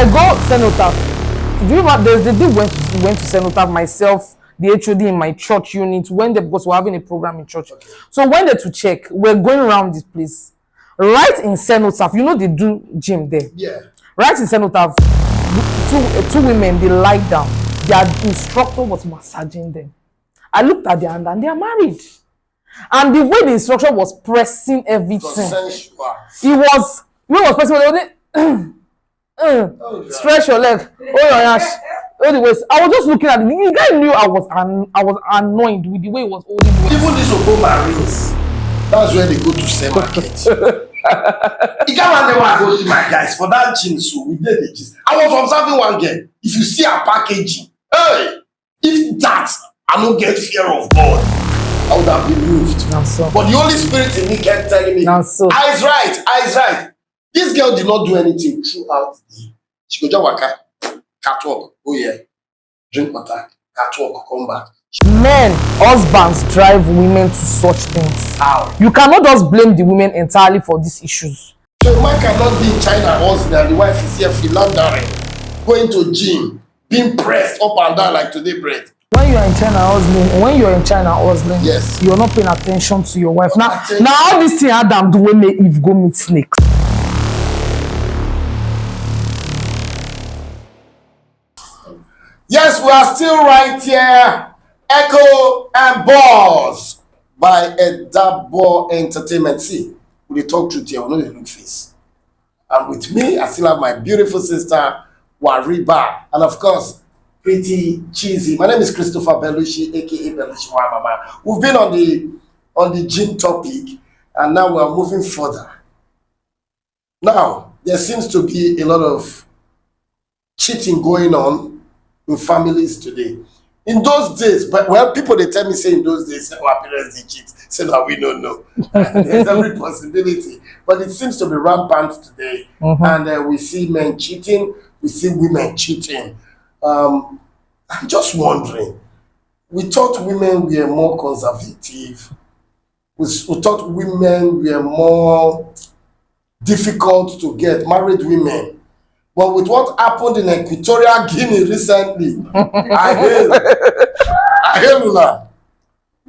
I go cenotaph. Do you remember there's the day went to cenotaph myself, the HOD in my church unit, went there because we're having a program in church. Okay. So went there to check. We're going around this place. Right in cenotaph, you know they do gym there. Yeah. Right in cenotaph, two women, they lie down. Their instructor was massaging them. I looked at their hand and they are married. And the way the instructor was pressing everything, it was, you know, was pressing, stretch your leg, oh your ass, all the waist. I was just looking at it. The guy knew I was annoyed with the way he was holding me. Even these Obo Marines, that's where they go to sell market. You can't remember I go to my guys for that gym, so we did the gist. I was observing one girl. If you see her packaging, hey, if that I don't get fear of God, I would have been moved. So. But the Holy Spirit in me kept telling me, so. eyes right. This girl did not do anything throughout the day. She go just waka, catwalk, oh yeah, drink water, catwalk, come back. Men, husbands drive women to such things. How? You cannot just blame the women entirely for these issues. So a man cannot be in China hustling and the wife is here philandering, going to gym, being pressed up and down like today bread. When you are in China hustling, yes, you're not paying attention to your wife. Now all this thing Adam do when make Eve go meet snakes. Yes, we are still right here. Echo and Boss by Edabo Entertainment. See, we talk truth here, we know the look face. And with me, I still have my beautiful sister, Wariba. And of course, pretty cheesy. My name is Christopher Belushi, aka Belushi Wamama. We've been on the gym topic, and now we are moving further. Now, there seems to be a lot of cheating going on in families today. In those days, but well, people they tell me say in those days, our parents they cheat, say that we don't know. There's every possibility, but it seems to be rampant today, and we see men cheating, we see women cheating. I'm just wondering. We thought women were more conservative. We thought women were more difficult to get, married women. But with what happened in Equatorial Guinea recently, I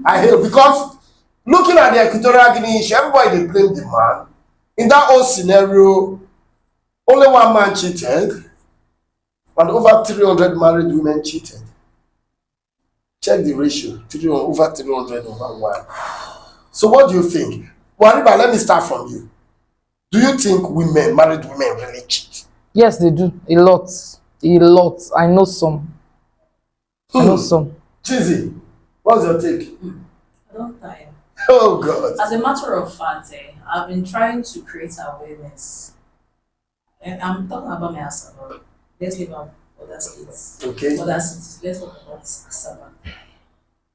hail because looking at the Equatorial Guinea issue, everybody they blame the man. In that whole scenario, only one man cheated, and over 300 married women cheated. Check the ratio, over 300 over 1. So what do you think? Wariba, let me start from you. Do you think married women really cheat? Yes, they do. A lot. I know some. Cheesy, what's your take? I don't tire. Oh God. As a matter of fact, I've been trying to create awareness. And I'm talking about my Asaba. Let's leave out other states. Okay. Other cities. Let's talk about Asaba.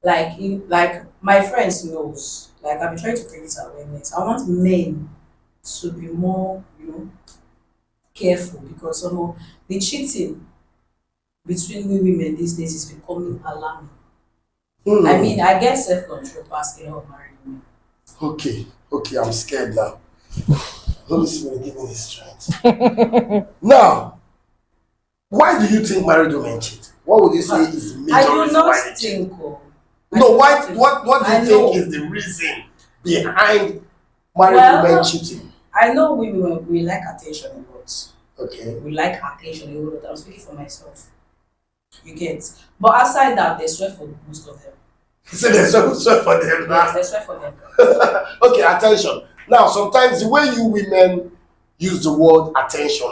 Like my friends knows. Like I've been trying to create awareness. I want men to be more, careful, because the cheating between women these days is becoming alarming. I mean, I get self-control past a lot of married women. Okay, I'm scared now. Holy Spirit, give me the strength. Now, why do you think married women cheat? What would you say is the major I do reason not why they think. cheat? No, what do you think is the reason behind married women cheating? I know we like attention a lot. Okay. We like attention a lot. I'm speaking for myself. You get. But aside that, they swear for most of them. So they swear for them now? Yes, they swear for them. Okay, attention. Now, sometimes the way you women use the word attention,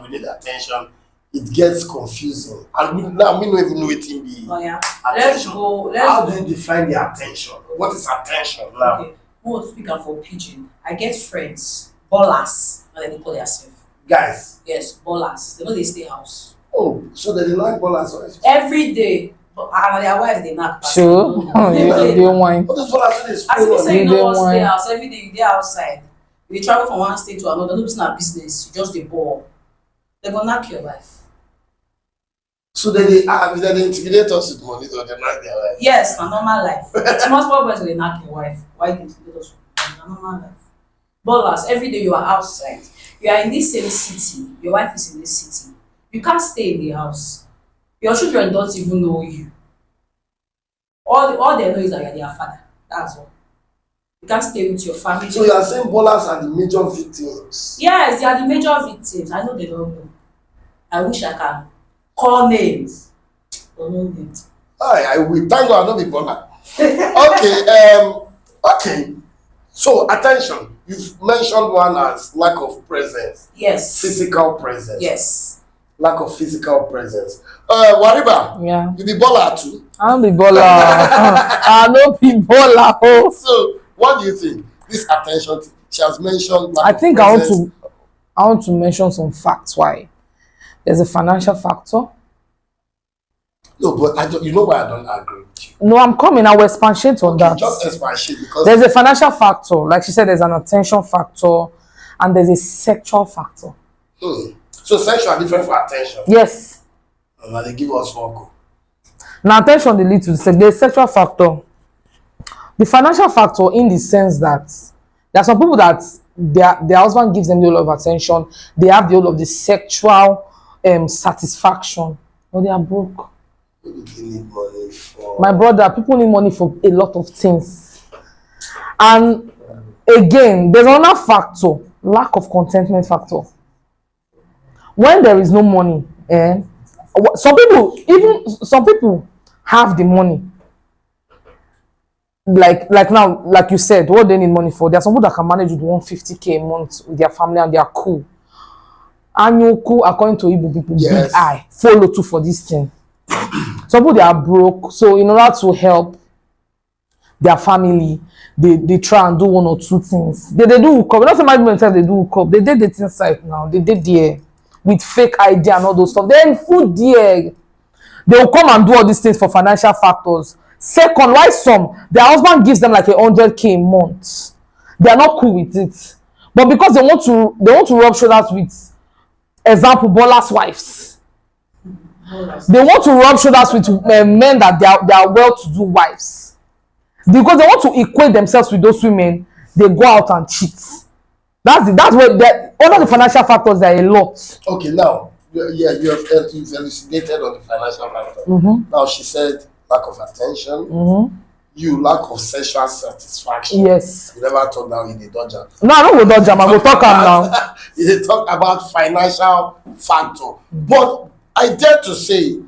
we need attention, it gets confusing. And we don't even know it in the attention. How do you define the attention? What is attention now? Okay. Who speak for pigeon? I get friends, ballers, what they call themselves. Guys. Yes, ballers. They know they stay house. Oh, so they like ballers every day. And their wives they knock. Sure. They whine. What is ballers? As you say, you don't stay house every day. You dey outside. You travel from one state to another. No business. You just dey ball. They go knock your wife. So they intimidate us with money, so they knock their wife. Yes, na normal life. Small boys will knock your wife. Why they intimidate us with money? Na normal life. Ballers, every day you are outside. You are in this same city. Your wife is in this city. You can't stay in the house. Your children don't even know you. All they know is that you're their father. That's all. You can't stay with your family. So you are saying ballers are the major victims? Yes, they are the major victims. I know they don't know. I wish I can call names. But no need. I will. Thank God I don't be baller. Okay. So attention. You've mentioned one as lack of presence. Yes. Physical presence. Yes. Lack of physical presence. Wariba, Yeah. you be baller too. I'm the baller. I know be baller. Oh. So what do you think? This attention, she has mentioned lack I of think presence. I want to mention some facts why. There's a financial factor. No, but I don't, you know why I don't agree with you. No, I'm coming. I will expatiate on that. Just expatiate because There's a financial factor. Like she said, there's an attention factor and there's a sexual factor. So sexual different from attention. Yes. Now they give us one. Now attention they lead to the sexual factor. The financial factor in the sense that there are some people that their husband gives them the whole of attention. They have the whole of the sexual satisfaction. But they are broke. Maybe they need money for. My brother, people need money for a lot of things. And again, there's another factor, lack of contentment factor. When there is no money, some people have the money. Like now, like you said, what they need money for? There are some people that can manage with 150K a month with their family and they are cool. And you cool according to Igbo people, Yes. big eye, follow too for this thing. Some people they are broke, so in order to help their family, they try and do one or two things. They do hook up. Not say management they do hook up. They did dating site now. They did there with fake ID and all those stuff. Then food there. They will come and do all these things for financial factors. Second, why their husband gives them like 100K a month. They are not cool with it. But because they want to rub shoulders with, example, ballers' wives. They want to rub shoulders with men that they are well-to-do wives. Because they want to equate themselves with those women, they go out and cheat. That's where all of the financial factors are a lot. Okay, now you've elucidated on the financial factor. Now she said lack of attention. You lack of sexual satisfaction. Yes. You never talk down in the dodger. No, I don't go dodge am. I go talk am now. You talk about financial factor, but I dare to say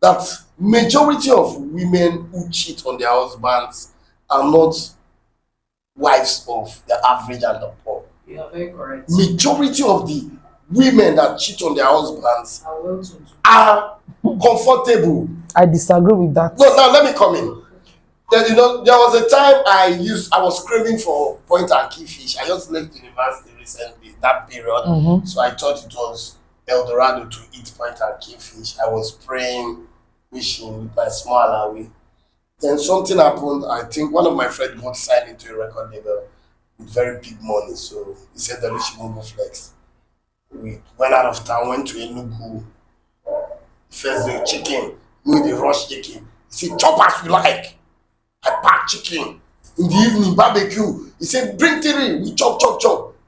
that majority of women who cheat on their husbands are not wives of the average and the poor. You are very correct. Majority of the women that cheat on their husbands I will too. are comfortable. I disagree with that. No, now let me come in. There was a time I was craving for point and key fish. I just left university recently, that period. So I thought it was El Dorado to eat point and key fish. I was praying, wishing with my smile away. Then something happened. I think one of my friends got signed into a record label with very big money. So he said that we should go flex. We went out of town, went to Enugu. First the chicken, with the rush chicken. He said, chop as you like. I pack chicken. In the evening, barbecue. He said, bring 3. We chop.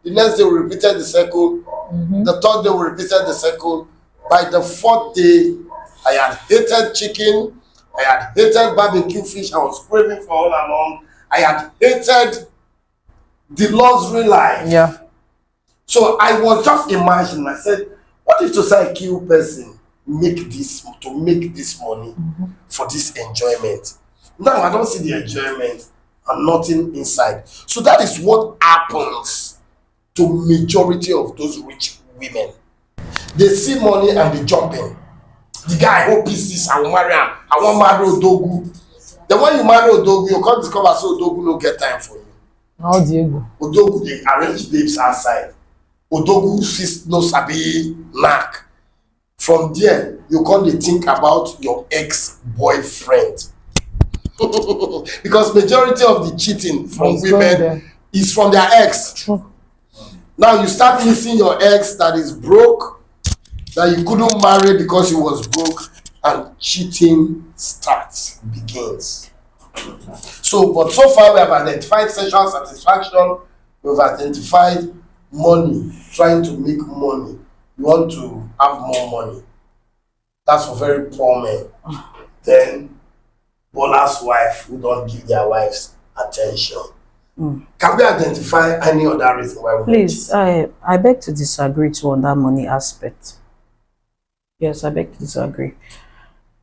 The next day, we repeated the cycle. The third day, we repeated the cycle. By the 4th day, I had hated chicken. I had hated barbecue fish. I was craving for all along. I had hated the luxury life. Yeah. So I was just imagining. I said, what if to say a kill person to make this money for this enjoyment? Now I don't see the enjoyment and nothing inside. So that is what happens to majority of those rich women. They see money and they jump in. The guy hope he sees, I will marry him. I want marry Odogu. Then when you marry Odogu, you can't discover so Odogu no get time for you. How Diego? Odogu they arrange babes outside. Odogu no sabi knack. From there, you can't think about your ex-boyfriend. Because majority of the cheating from women is from their ex. True. Now you start missing your ex that is broke, that you couldn't marry because he was broke, and cheating begins. But so far we have identified sexual satisfaction, we've identified money, trying to make money. You want to have more money. That's for very poor men. Then Bola's wife who don't give their wives attention. Can we identify any other reason why women Please, cheat? I beg to disagree too on that money aspect. Yes, I beg to disagree.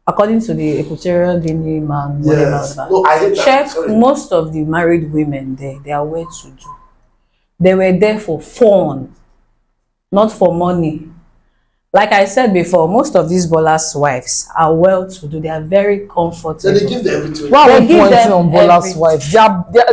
According to the Equatorial Guinea man, Yes. whatever, No, I hate that. check Sorry. most of the married women there, they are well to do. They were there for fun, not for money. Like I said before, most of these ballers' wives are well to do. They are very Then comfortable. they give them everything. Why are They we give pointing them on Bola's everything. wives?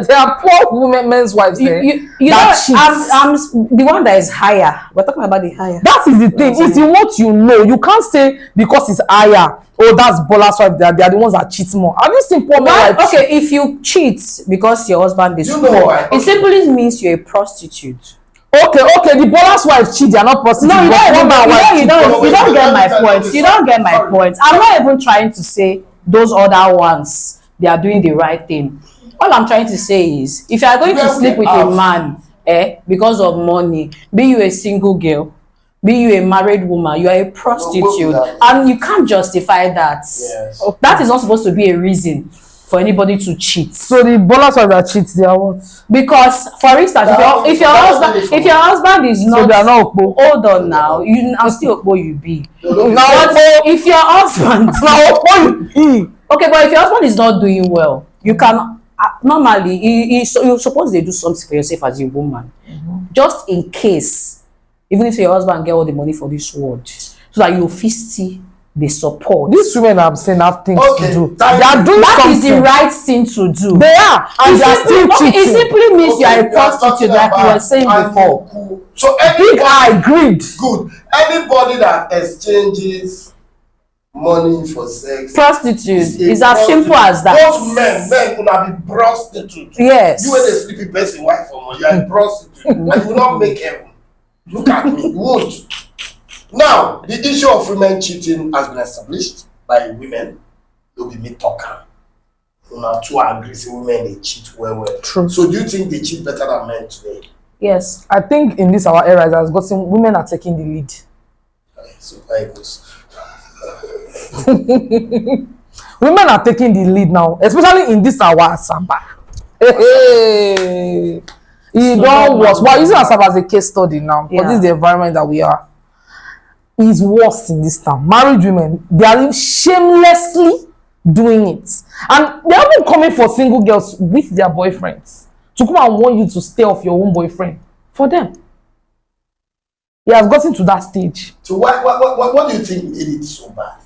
They are poor women, men's wives. You, there you, you know, that cheats. I'm the one that is higher. We're talking about the higher. That is the thing. It's in what you know. You can't say because it's higher. Oh, that's Bola's wife. They are the ones that cheat more. Have you seen poor men Why? wives? Okay, if you cheat because your husband is You know poor, why? it simply means you're a prostitute. Okay. The Bola's wife cheat. They are not prostitutes. No, you but don't even poor man wife cheat. you don't get my point. Sorry. You don't get my Sorry. point. I'm not even trying to say those other ones they are doing the right thing. All I'm trying to say is if you are going to Well, sleep with a man because of money, be you a single girl, be you a married woman, you are a prostitute, that. and you can't justify that. Yes. That is not supposed to be a reason for anybody to cheat. So the Bola's wife that cheats, they are what? Because for instance, if your husband is So not, they are not Okpo. hold on now, you are still Okpo you be. No, But if your husband okay, but if your husband is not doing well, you can normally you're supposed to do something for yourself as a woman, just in case, even if your husband get all the money for this world, so that you see the support. These women I'm saying have things Okay, to do. They thank are you. doing That something. is the right thing to do. They are, and they are still It cheating. simply means you are a talking prostitute, like you were about saying and before. cool. So Big anybody, eye, greed. good. Anybody that exchanges money for sex Prostitute a is as simple as that. Those men gonna be prostitute. Yes. You when they sleepy person wife for money, you are a prostitute, and you will not make heaven. Look at me, you won't. Now, the issue of women cheating has been established by women. They'll be me talker. Two aggressive women they cheat well. True. So do you think they cheat better than men today? Yes. I think in this our era, it has gotten women are taking the lead. Okay, so there it goes. Women are taking the lead now, especially in this our Samba. Hey. It don't worse. Well, using Asaba as a case study now, because this is the environment that we are. Is worse in this town. Married women, they are shamelessly doing it, and they are even coming for single girls with their boyfriends to come and want you to stay off your own boyfriend for them. It has gotten to that stage. So what do you think made it so bad?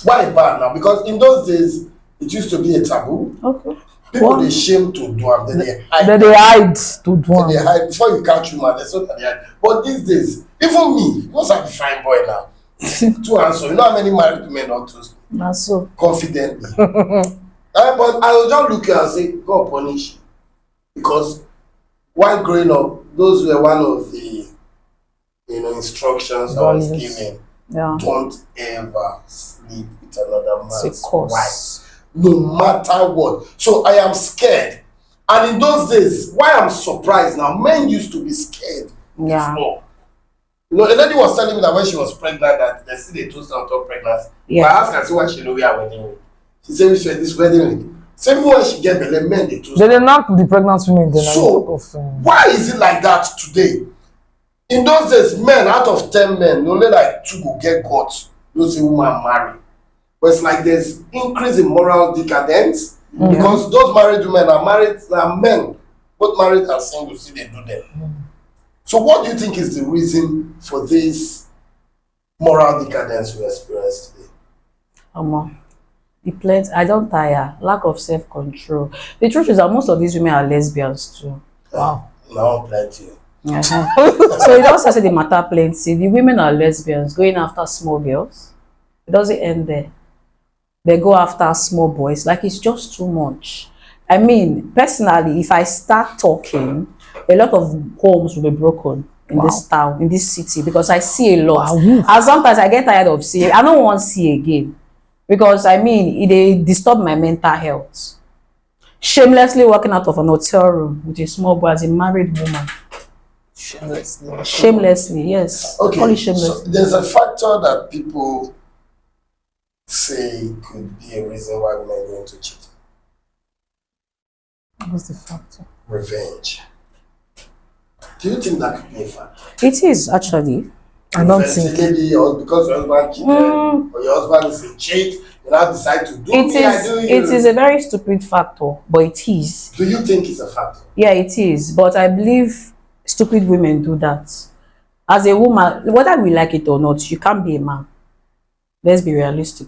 Why bad now? Because in those days it used to be a taboo. Okay. People they shame to do them, then they hide. Then they hide to do Then they it. hide before you catch woman. That's what they hide. But these days, even me, because I'm a fine boy now, to answer, you know how many married women don't trust me That's so. confidently. But I will just look at and say, God punish you. Because while growing up, those were one of the instructions I was Values. given. Yeah. Don't ever sleep with another It's man's a curse. wife. No matter what. So I am scared. And in those days, why I'm surprised now, men used to be scared Yeah. before. A lady was telling me that when she was pregnant, that they still they toast on top pregnancy. Yeah. But I asked her, so why she know we are wedding ring? She said, which this wedding ring? Same when she get belly, men they toast. They knock the pregnant women. Then So, why is it like that today? In those days, men, out of 10 men, only like 2 will get caught. Those women marry. But it's like there's increase in moral decadence because those married women are men, both married and single, see they do them. So what do you think is the reason for this moral decadence we experience today? The plenty. I don't tire. Lack of self-control. The truth is that most of these women are lesbians too. wow. Now plenty. So it also say the matter plenty. The women are lesbians going after small girls. It doesn't end there. They go after small boys. Like it's just too much. I mean, personally, if I start talking, a lot of homes will be broken in this town, in this city, because I see a lot. Wow. And sometimes I get tired of seeing. I don't want to see again. Because I mean, they disturb my mental health. Shamelessly walking out of an hotel room with a small boy as a married woman. Shamelessly. Shamelessly, yes. Call Okay, it shameless. so there's a factor that people say could be a reason why women go into cheating. What's the factor? Revenge. Do you think that could be a factor? It is actually. I don't Revenge, think. maybe because your husband cheated or your husband is a cheat, you now decide to do It me, I is. do It you. is a very stupid factor, but it is. Do you think it's a factor? Yeah, it is. But I believe stupid women do that. As a woman, whether we like it or not, you can't be a man. Let's be realistic.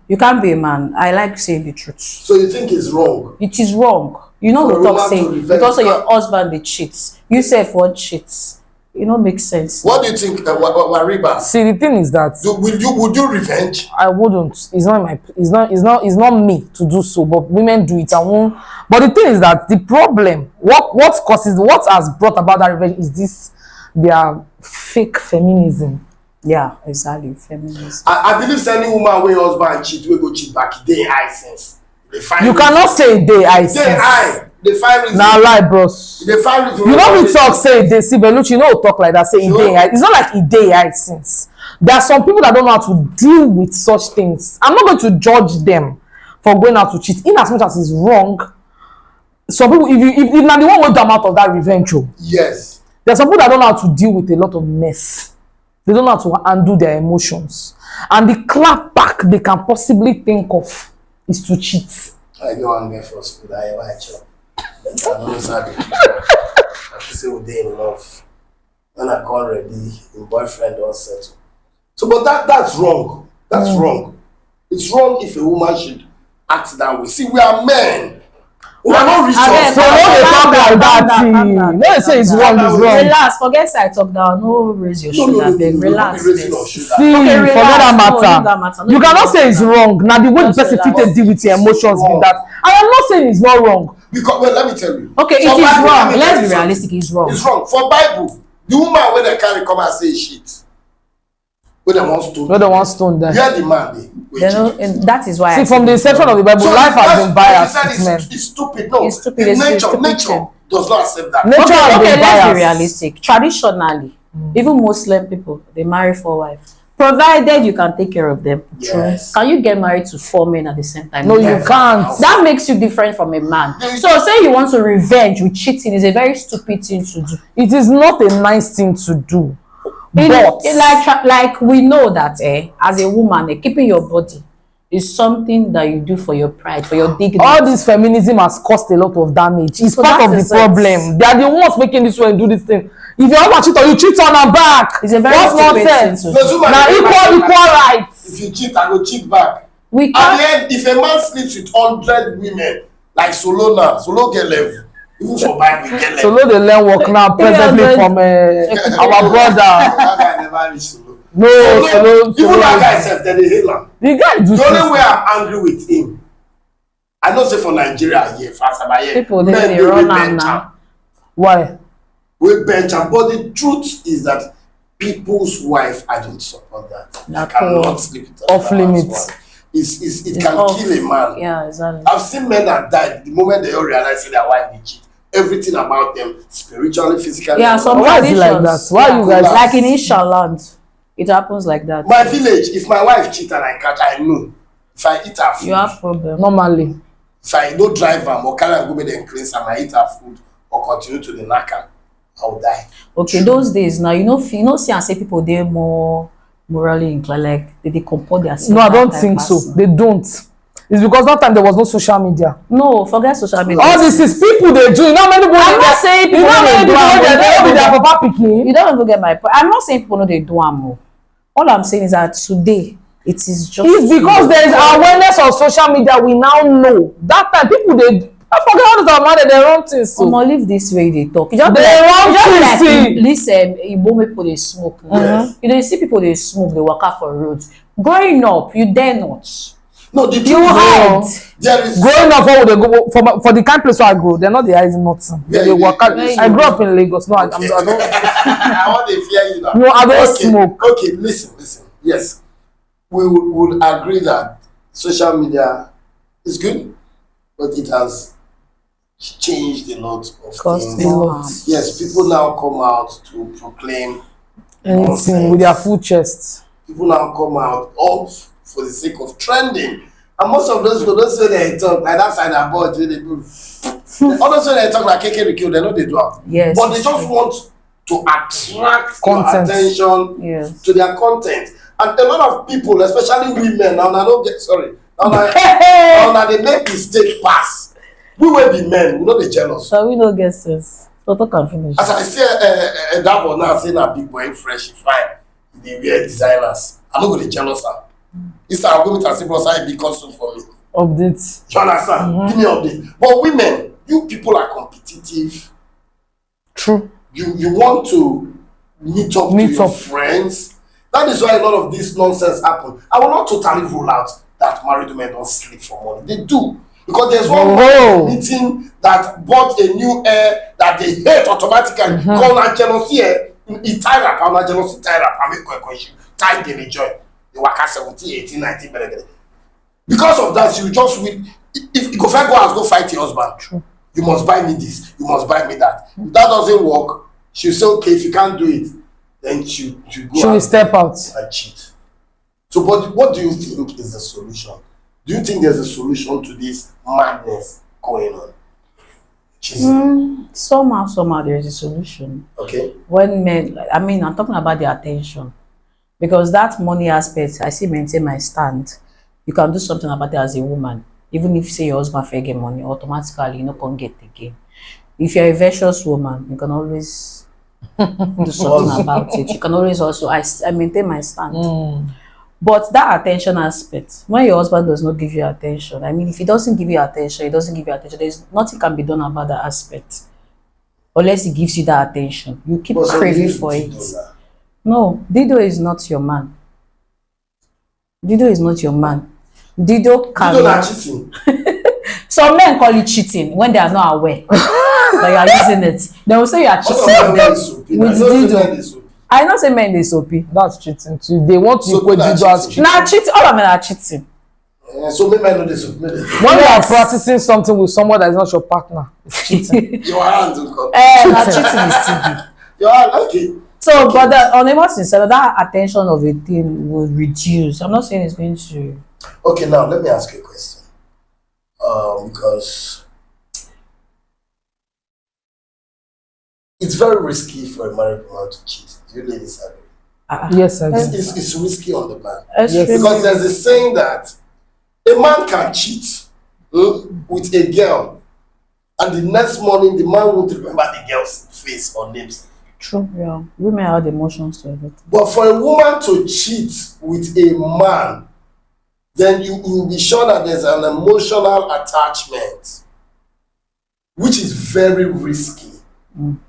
You can't be a man. I like saying the truth. So you think it's wrong? It is wrong. You know, For we a talk woman to saying revenge because of your her. husband they cheats. You say one cheats. You know, makes sense. What do you think, Wariba? See, the thing is that Would you revenge? I wouldn't. It's not my. It's not me to do so. But women do it. I won't. But the thing is that the problem, what has brought about that revenge is this, their fake feminism. Yeah, exactly. Feminism. I believe sending woman wey husband cheat wey go cheat back, dey high sense. They find You reason. cannot say they I Dey high. They find reason. Now lie, bros. They find reason. You know we talk say they see Belucci, you know we talk like that, say Sure. day. It's not like day I since. There are some people that don't know how to deal with such things. I'm not going to judge them for going out to cheat, in as much as it's wrong. Some people, if now the one will come out of that revenge, Yes. there are some people that don't know how to deal with a lot of mess. They don't know how to handle their emotions. And the clap back they can possibly think of is to cheat. I go on there for school. I watch you. I know sad. I say we dey in love. When I call ready, your boyfriend don settle. So, but that's wrong. That's wrong. It's wrong if a woman should act that way. See, we are men. We are not rich Abeg, or So smart. no dey talk like that. calm down, No dey say it's wrong, it's wrong. Relax, forget say I talk down. No raise your shoulder, abeg. Relax. Don't be raising your First. shoulder. See, Okay, relax. forget that No, leave that matter. matter. No, You leave cannot that say it's matter. wrong. Now the way the Just person relax. fit deal with your emotions Wrong. with that. I am not saying it's not wrong. Because, well, let me tell you. Okay, it For is Bible, let wrong. me tell Let's you be something. realistic. It's wrong. It's wrong. For Bible, the woman wey dem carry come and say shit, wey dem wan stone. No, the one stone there. Where the man dey? wey They know, cheat. and that is why. See, I from the say inception of the Bible, So life has that's been why you biased said with men. it's stupid. No, It's stupid. It's nature stupid thing. does not accept that. Nature has Okay, been let's be biased. realistic. Traditionally, even Muslim people, they marry 4 wives. Provided you can take care of them. Yes. Can you get married to 4 men at the same time? No, you Never. can't. That makes you different from a man. So say you want to revenge with cheating is a very stupid thing to do. It is not a nice thing to do. But Like we know that as a woman, keeping your body is something that you do for your pride, for your dignity. all this feminism has caused a lot of damage. It's So part that of the is it. problem. They are the ones making this one do this thing. If your husband cheat on you, cheat on her back. It's a very What's stupid nonsense? thing No, to do. two man Now dey equal back. rights. If you cheat, I go cheat back. We At can't. the end, if a man sleeps with 100 women, like Solo now, Solo get level. Even for Bible, he get So level. no, they learn work now presently 300. from our brother. That guy never reach Solo. No, Even that guy sef, dem dey hail am. The guy do The only things. way I'm angry with him, I know say for Nigeria here, for Asaba here, People, they men dey run wey am bench now. am, Why? wey bench am. But the truth is that people's wife, I don't support that. I Not cannot all. sleep with Off another man's limits. wife. It It's can off. kill a man. Yeah, exactly. I've seen men that died the moment they all realize say their wife dey cheat. Everything about them, spiritually, physically. Yeah, some Why is it like traditions. that? Why yeah. you guys- like in Isha land, it happens like that. My village, if my wife cheat and I catch, I know. If I eat her food, You have problem. Normally. if I no drive am or carry am go make dem cleanse am, I eat her food or continue to dey knack am, I will die. Okay, those days now, you know, see and say people they're more morally inclined, like they comport their. No, I don't think so. They don't. It's because that time there was no social media. No, forget social media. All this is people they do. You know how many people I'm they not saying you people know how no many dey do people am, they but with their don't papa picking. You don't even get my point. I'm not saying people know they do am. All I'm saying is that today it is just. It's because there is awareness on social media. We now know that time people they. I forget all this about they run things. So. Omo, live this way they talk. You just be They like, want you just be to like see. this Igbo people they smoke. Yes. You know, you see people they smoke, they walk out for roads. Growing up, you dare not. No, the truth You is, hide. there is Growing up, where would they go for the kind place where I grow? They're not the eyes nothing. Yeah, They work out. yeah, I grew up in Lagos. No, I don't. I want to fear you now. No, I don't Okay, smoke. Okay, listen. Yes, we would agree that social media is good, but it has changed a lot of Cost things. more harm. Yes, people now come out to proclaim Anything nonsense. with their full chests. People now come out all for the sake of trending. And most of those people don't say they talk like that side about they do. All those they talk like KK kill, they know they do it. Yes, But they it's just true. want to attract Content. your attention Yes. to their content. And a lot of people, especially women, now I don't get sorry. Now they make mistake pass. We will be men, we know they jealous. So we don't get sense. Toto can finish. As I say that one now saying that big boy fresh, fine. They wear designers. I'm not going to jealous her. Instead, I'll go with her say, bro, say big costume for me. Updates. You understand? Give me update. But women, you people are competitive. True. You want to meet up to your friends. That is why a lot of this nonsense happen. I will not totally rule out that married women don't sleep for money. They do. Because there's one meeting that bought a new hair that they hate automatically. Call that jealousy hair. He tie wrap, I'm not jealousy tie wrap. I make a question. Tie the joy. The waka 17, 18, 19, because of that, you just will. If you go out, go fight your husband. True. You must buy me this. You must buy me that. If that doesn't work, she'll say, okay, if you can't do it, then she go She will step out. and cheat. So, but what do you think is the solution? Do you think there's a solution to this madness going on? Somehow there is a solution. Okay. When men, I mean, I'm talking about the attention, because that money aspect, I still maintain my stand. You can do something about it as a woman, even if say your husband fair get money, automatically you know can't get again. If you're a virtuous woman, you can always do something about it. You can always also I maintain my stand. But that attention aspect, when your husband does not give you attention, I mean, if he doesn't give you attention, there's nothing can be done about that aspect. Unless he gives you that attention. You keep craving for it. No, Dido is not your man. Dido is not your man. Dido can. Dido not cheating. Some men call it cheating when they are not aware that you are using it. They will say you are cheating with Dido. I not say men they soapy. That's cheating too. They want to equate Dido as cheating. Now cheating, all of them are cheating. So maybe I know this. When you are practicing something with someone that is not your partner, it's cheating. Your hand will come. Now cheating is TB. Your hand, okay. So, okay. But on a more sincere, that attention of a thing will reduce. I'm not saying it's going to. Okay, now let me ask you a question. Because it's very risky for a married woman to cheat. Do you ladies agree? Yes, I do. It's risky on the man. Yes. Because there's a saying that a man can cheat with a girl, and the next morning the man won't remember the girl's face or names. True, yeah. Women have emotions to everything. But for a woman to cheat with a man, then you will be sure that there's an emotional attachment, which is very risky.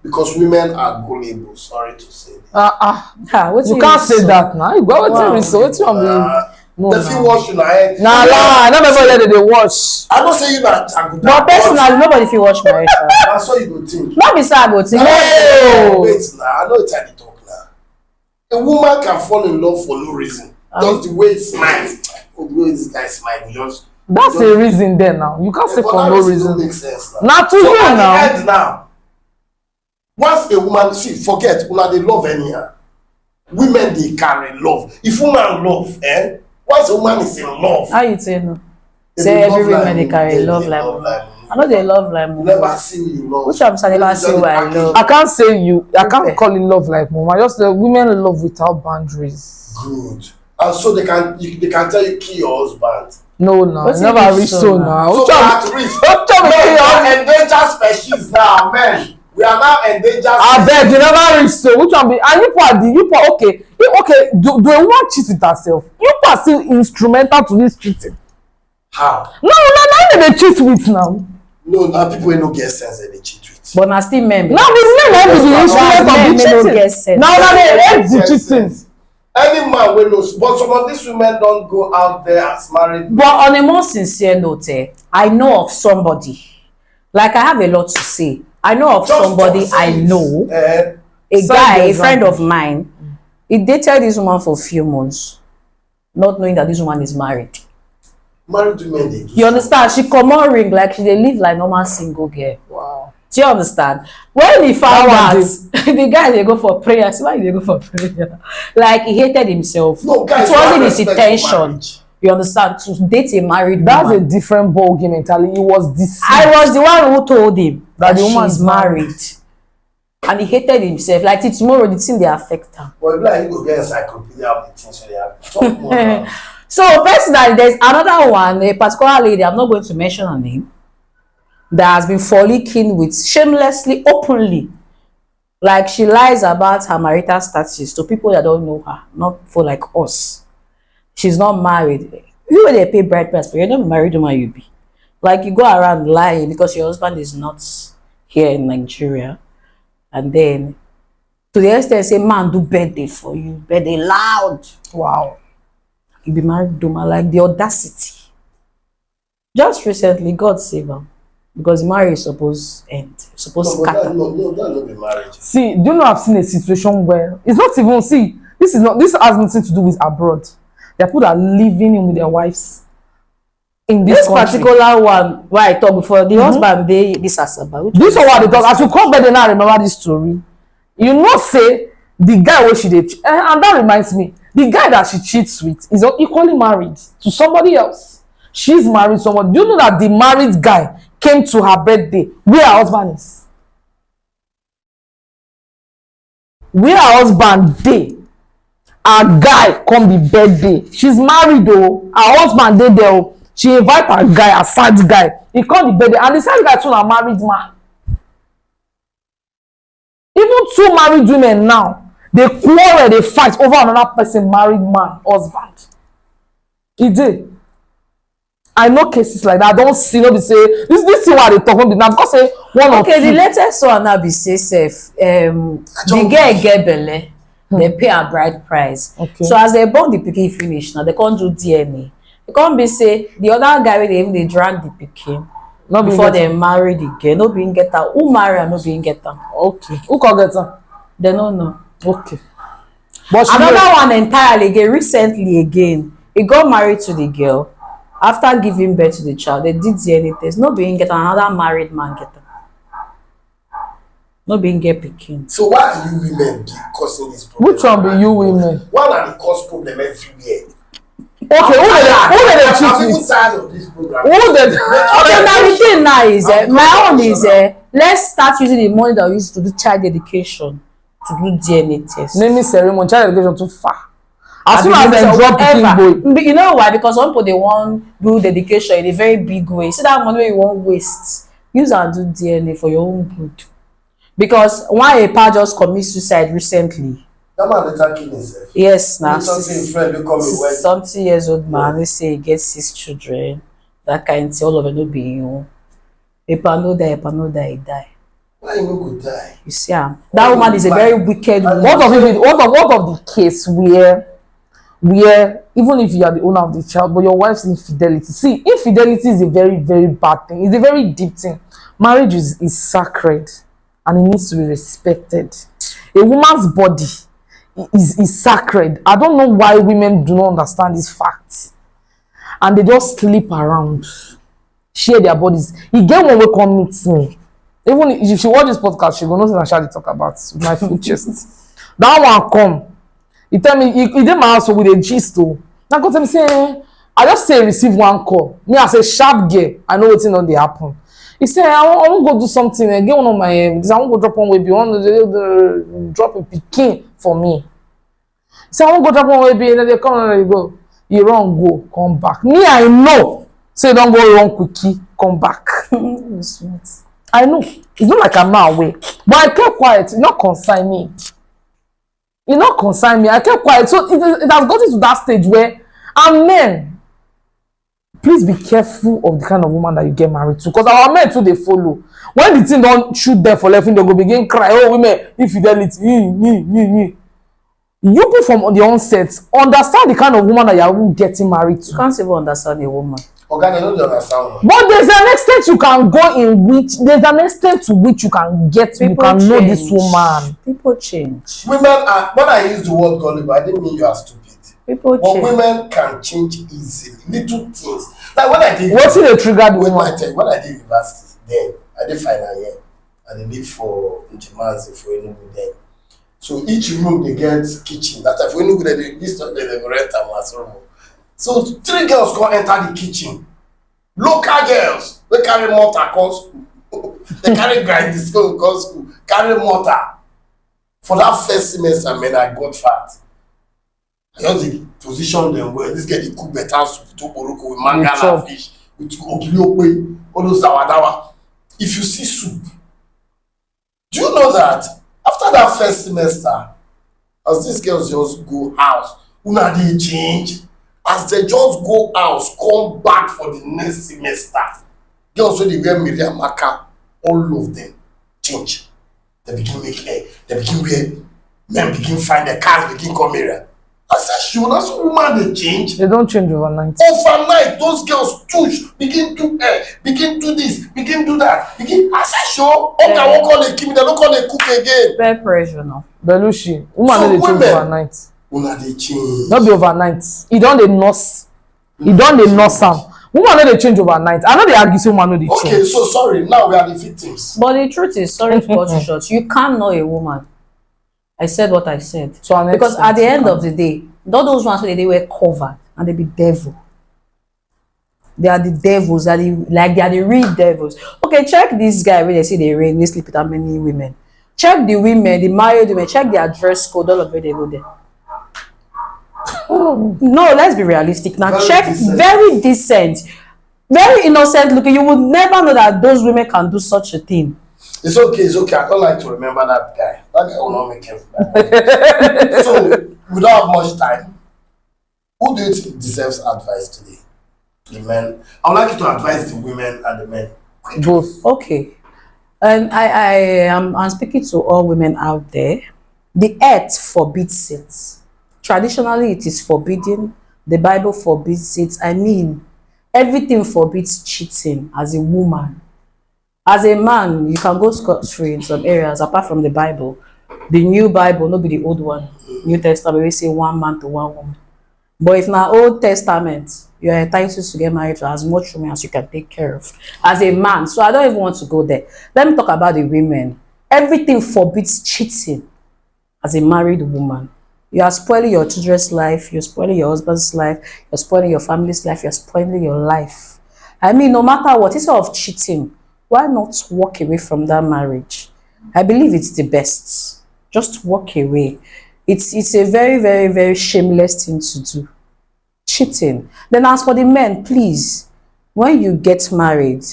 Because women are gullible, sorry to say this. You can't say that now. You go to If you wash your head. Nah, I never let they wash. I don't say you that. But personally, nobody feel watch marriage. That's what you go think. Not be sad, but think. Wait now, I know it's how they talk now. A woman can fall in love for no reason. Just the way it smiles. Oh, the way this guy smiles, just. That's a reason there now. You can't say for no reason. Makes sense now. Not to you now. At the end now. Once a woman, see, forget, they love anyhow. Women, they carry love. If woman love, once a woman is in love. How you say no? Say every woman they carry love like woman. I know they love like woman. Never seen you love. Which I'm saying, never see why I love. I can't say you. I can't call it love like mom. I just say women love without boundaries. Good. And so they can tell you kill your husband. No, never reach so now. So at risk. We are endangered species now, man. We are now endangered. I beg you never reach so. Which one be? And you part okay. Okay, do a woman cheat with herself? You part still instrumental to this cheating. How? No, they cheat with now. No, now people ain't no get sense that they cheat with. But now still men. Now the men have the instrument of the cheating. Now they hate the cheating. Any man will know, but some of these women don't go out there as married. But on a more sincere note, I know of somebody. Like I have a lot to say. I know of somebody I know. A guy, a friend of mine. He dated this woman for a few months, not knowing that this woman is married. Married women, they do. You understand? She come on ring like she dey live like normal single girl. Wow. Do you understand? When he found That out, one the guy dey go for prayer. See why he dey go for prayer? Like he hated himself. No, guys, it wasn't have his respect for intention. marriage. You understand? To date a married That's a woman. different ball game entirely. It was deceived. I was the one who told him That that the woman she's is married. married. And he hated himself. Like till tomorrow, the thing they affect her. Well, like you go get encyclopedia of the things they have. Talk more now. So personally, there's another one, a particular lady, I'm not going to mention her name, that has been frolicking with shamelessly, openly. Like she lies about her marital status to people that don't know her, not for like us. She's not married. You when they pay bride price for you're not married woman you be. Like you go around lying because your husband is not here in Nigeria. And then to the extent say man do birthday for you, birthday loud. Wow. You be married woman, like the audacity. Just recently, God save him. Because marriage is supposed to end. Supposed to No, but scatter. that no be marriage. See, do you know I've seen a situation where it's not even this has nothing to do with abroad. There are people that are living in with their wives in this This country. particular one where I talked before, the husband they this Asaba. This one what they talk. As you come back, then I remember this story. You know, say the guy where she did, and that reminds me, the guy that she cheats with is equally married to somebody else. She's married to someone. Do you know that the married guy came to her birthday where her husband is? Where her husband dey, her guy come the birthday. She's married though. Her husband dey there. Oh. She invite her guy, her side guy. He come the birthday, and the side guy too na married man. Even two married women now, they quarrel, they fight over another person married man husband. E dey. I know cases like that. I don't see no be say this thing why they talk now because say one or Okay, two. the latest one now be say sef, the girl get belle, they pay her bride price. Okay. So as they born the pikin finish now, they can't do DNA. They can't be say the other guy wey dey even dey drag the pikin No be before get they marry the girl. No being get her. Who marry her? No being get her. okay. Who can get her? They don't know. Okay. But she Another one entirely again, recently again, he got married to the girl. After giving birth to the child, they did DNA test. No being get another married man get her. No being get pikin. So why are you women be causing this problem? which one be you women? Why are the cause problem everywhere? Okay, who dey I'm cheat even with? tired of this program. Who dey? Okay, now the thing now is my own is let's start using the money that we use to do child education to do DNA test. Naming ceremony, child education too far. As soon Abi as dem drop pikin boy. You know why? Because some people they want do dedication in a very big way. See that money wey you wan waste, use am do DNA for your own good. Because one Epa just commit suicide recently. That man later kill himself. Yes, now Something his friend will come in when something years old man wey say he get 6 children. That kind thing, all of it no be you. Epa no die, he die. why you no go die? You see am. That woman is a very wicked woman. What of the case where even if you are the owner of the child, but your wife's infidelity. See, infidelity is a very, very bad thing. It's a very deep thing. Marriage is sacred and it needs to be respected. A woman's body is sacred. I don't know why women do not understand this fact. And they just sleep around, share their bodies. You get one way come meet me. Even if she watch this podcast, she go know I shall talk about my full chest. That one come. He tell me he did my house with a gist too. Now go tell me say I just say receive one call. Me as a sharp girl, I know what's on the happen. He say I want go do something. Get one of my I want go drop one baby. I want to drop a pikin for me. He say I want go drop one baby. And then they come and they go. You run go come back. Me I know. Say don't go run quickie come back. I know. It's not like I'm not away. But I kept quiet. It not concern me. It not concern me. I kept quiet. So it has gotten to that stage where, and men, please be careful of the kind of woman that you get married to. Because our men too, they follow. When the thing don't shoot them for left, they go begin cry. Oh, women, infidelity. You people from the onset, understand the kind of woman that you are getting married to. You can't even understand a woman. Okay, they don't understand. But there's an extent you can go in which there's an extent to which you can get you can know this woman. People change. Women are, when I use the word gullible, I didn't mean you are stupid. People But change. women can change easily. Little things. Like when I did What's the trigger the when woman? when I did university, then I did final year. And they live for Njimazi for Enugu then. So each room they get kitchen. That time for Enugu this time they rent a master room. So 3 girls come enter the kitchen. Local girls, they carry mortar come school. They carry grind this come school, carry mortar. For that first semester, man, I got fat. I just dey position them well. This girl dey cook better soup with okporoko, with mangala fish, with ogiri, all those dawa. If you see soup, do you know that after that first semester, as these girls just go house, una dey change. As they just go house, come back for the next semester. Girls wey dey wear Miriam Maka, all of them change. They begin make hair, they begin wear, men begin find their cars, begin come here. I said, sure, that's what woman they change. They don't change overnight. Overnight, those girls touch, begin do hair, begin do this, begin do that. I said, sure, okay, I won't call the Kimi, they don't call the cook again. Peer pressure now. Belushi, woman So no dey change women- overnight. Una they change. Not be overnight. E don dey nurse. E don dey nurse am. Woman no dey change overnight. I no dey argue say woman no dey Okay, change. so sorry, now we are the victims. But the truth is, sorry to cut you short, you can't know a woman. I said what I said. To an Because extent, at the you end can. of the day, all those ones where they were covered and they be devil. They are the devils, they are the real devils. Okay, check this guy where they say they rain, they sleep with that many women. Check the women, the married women, check their dress code, all of where they go there. No, let's be realistic. Now Very check, decent. very decent, very innocent looking. You would never know that those women can do such a thing. It's okay. I don't like to remember that guy. That guy will not make it. So, we don't have much time. Who do you think deserves advice today? The men. I would like you to advise the women and the men. Both. Okay. And I'm speaking to all women out there. The earth forbids it. Traditionally, it is forbidden. The Bible forbids it. I mean, everything forbids cheating as a woman. As a man, you can go scot-free in some areas, apart from the Bible. The new Bible, not be the old one. New Testament, we say one man to one woman. But if na Old Testament, you are entitled to get married to as much women as you can take care of as a man. So I don't even want to go there. Let me talk about the women. Everything forbids cheating as a married woman. You are spoiling your children's life, you're spoiling your husband's life, you're spoiling your family's life, you're spoiling your life. I mean, no matter what, instead of cheating, why not walk away from that marriage? I believe it's the best. Just walk away. It's a very, very, very shameless thing to do. Cheating. Then as for the men, please, when you get married,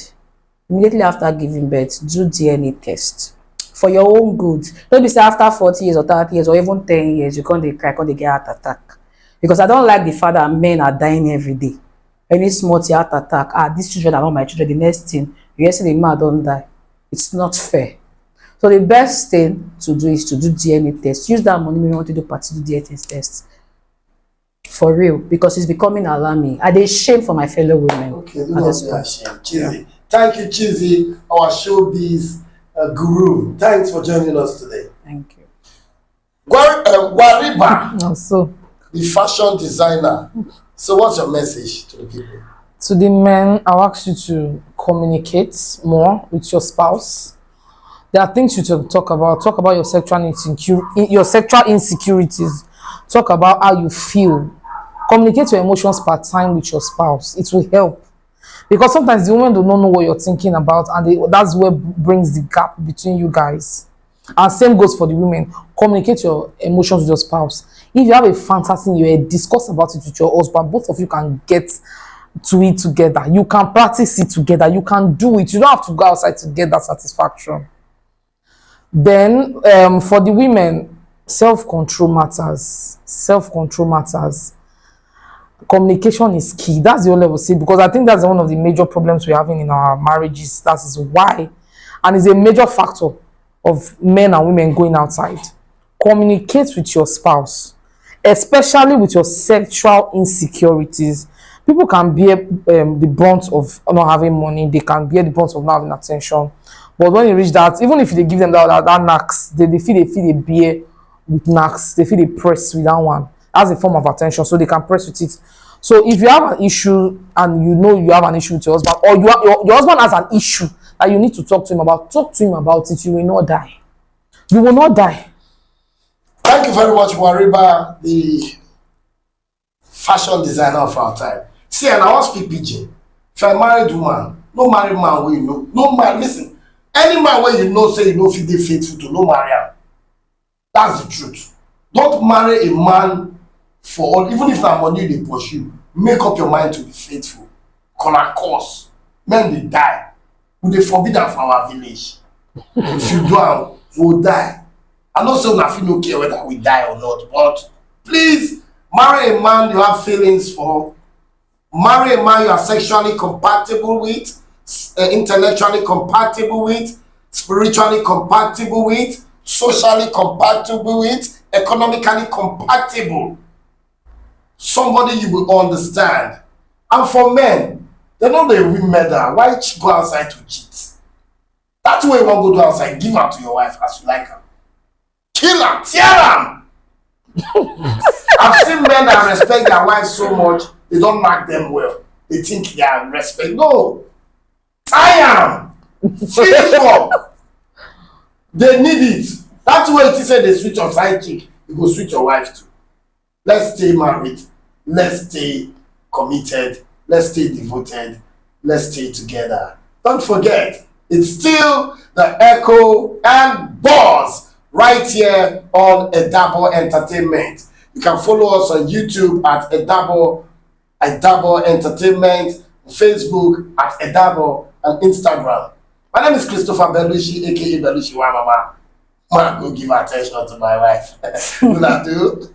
immediately after giving birth, do DNA test. For your own good. Don't be say after 40 years or 30 years or even 10 years, you can't cry, can't get heart attack. Because I don't like the fact that men are dying every day. Any small heart attack, these children are not my children, the next thing, you say the man don't die. It's not fair. So the best thing to do is to do DNA test. Use that money when you want to do party, do DNA test. For real, because it's becoming alarming. I dey shame for my fellow women. Okay, at do not this be point. ashamed. Chizzy. Thank you, Chizzy, our showbiz guru. Thanks for joining us today. Thank you. Wariba, And so, the fashion designer. So what's your message to the people? to the men, I ask you to communicate more with your spouse. There are things you should talk about. Talk about your sexual insecurities. Talk about how you feel. Communicate your emotions per time with your spouse. It will help. Because sometimes the women do not know what you're thinking about, and that's where brings the gap between you guys. And same goes for the women. Communicate your emotions with your spouse. If you have a fantasy in your head, discuss about it with your husband. Both of you can get to it together. You can practice it together. You can do it. You don't have to go outside to get that satisfaction. Then, for the women, self-control matters. Self-control matters. Communication is key. That's the only I will say, because I think that's one of the major problems we're having in our marriages. That is why, and it's a major factor of men and women going outside. Communicate with your spouse, especially with your sexual insecurities. People can bear the brunt of not having money. They can bear the brunt of not having attention. But when you reach that, even if they give them that knacks, they feel they bear with knacks. They feel they press with that one. as a form of attention, so they can press with it. So if you have an issue and you know you have an issue with your husband, or your husband has an issue that you need to talk to him about it. You will not die. You will not die. Thank you very much, Wariba, the fashion designer of our time. See, and I want to speak pidgin. If I married woman, no married man where you know, no man, listen, any man where you know say you know fit dey faithful to, no marry am. That's the truth. Don't marry a man for all, even if na money you dey pursue, make up your mind to be faithful. Corner course, men dey die. We dey forbid am for our village. If you do am, we will die. I know say una fit no care whether we die or not, but please marry a man you have feelings for. Marry a man you are sexually compatible with, intellectually compatible with, spiritually compatible with, socially compatible with, economically compatible. Somebody you will understand. And for men, they know they win medal. Why go outside to cheat? That's why you want to go to outside. Give her to your wife as you like her. Kill her, tear her. I've seen men that respect their wives so much, they don't mark them well. They think they are respect. No. I am. Finish up. They need it. That's why it is said they switch your side chick. You go switch your wife too. Let's stay married. Let's stay committed. Let's stay devoted. Let's stay together. Don't forget, it's still the Echo and Buzz right here on Edabo Entertainment. You can follow us on YouTube at Edabo Entertainment, Facebook at Edabo, and Instagram. My name is Christopher Belushi, aka Belushi Wamama. Man, go give attention to my wife. Will that do?